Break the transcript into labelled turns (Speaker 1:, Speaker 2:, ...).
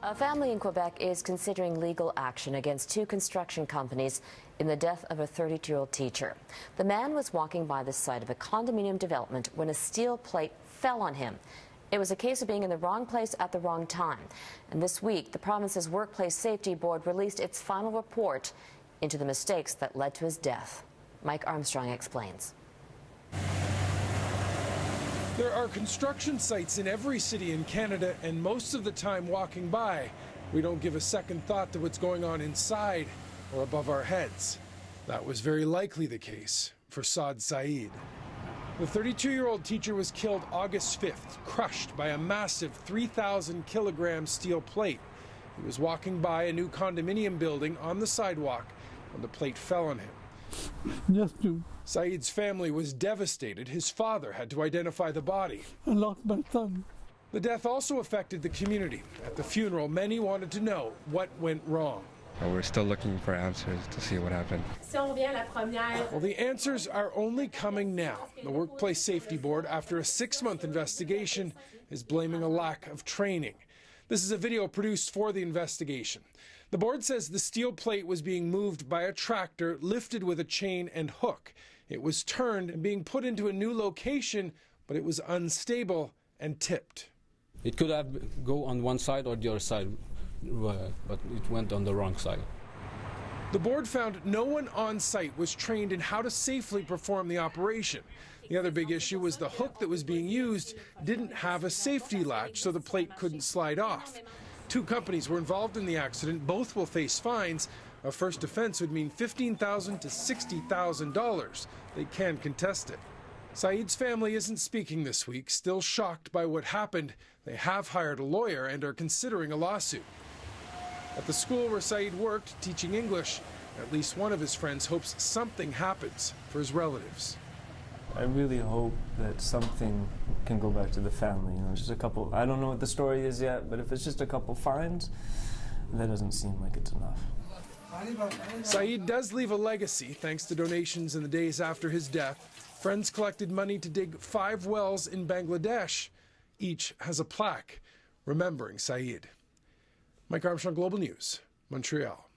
Speaker 1: A family in Quebec is considering legal action against two construction companies in the death of a 32-year-old teacher. The man was walking by the site of a condominium development when a steel plate fell on him. It was a case of being in the wrong place at the wrong time. And this week, the province's Workplace Safety Board released its final report into the mistakes that led to his death. Mike Armstrong explains.
Speaker 2: There are construction sites in every city in Canada, and most of the time walking by, we don't give a second thought to what's going on inside or above our heads. That was very likely the case for Saad Saeed. The 32-year-old teacher was killed August 5th, crushed by a massive 3,000-kilogram steel plate. He was walking by a new condominium building on the sidewalk when the plate fell on him. Saeed's family was devastated. His father had to identify the body.
Speaker 3: I lost my son.
Speaker 2: The death also affected the community. At the funeral, many wanted to know what went wrong.
Speaker 4: We're still looking for answers to see what happened.
Speaker 2: Well, the answers are only coming now. The Workplace Safety Board, after a 6-month investigation, is blaming a lack of training. This is a video produced for the investigation. The board says the steel plate was being moved by a tractor lifted with a chain and hook. It was turned and being put into a new location, but it was unstable and tipped.
Speaker 5: It could have go on one side or the other side, but it went on the wrong side.
Speaker 2: The board found no one on site was trained in how to safely perform the operation. The other big issue was the hook that was being used didn't have a safety latch, so the plate couldn't slide off. 2 companies were involved in the accident. Both will face fines. A first offense would mean $15,000 to $60,000. They can contest it. Saeed's family isn't speaking this week, still shocked by what happened. They have hired a lawyer and are considering a lawsuit. At the school where Saeed worked, teaching English, at least one of his friends hopes something happens for his relatives.
Speaker 6: I really hope that something can go back to the family. You know, just a couple, I don't know what the story is yet, but if it's just a couple fines, that doesn't seem like it's enough.
Speaker 2: Saeed does leave a legacy thanks to donations in the days after his death. Friends collected money to dig 5 wells in Bangladesh. Each has a plaque remembering Saeed. Mike Armstrong, Global News, Montreal.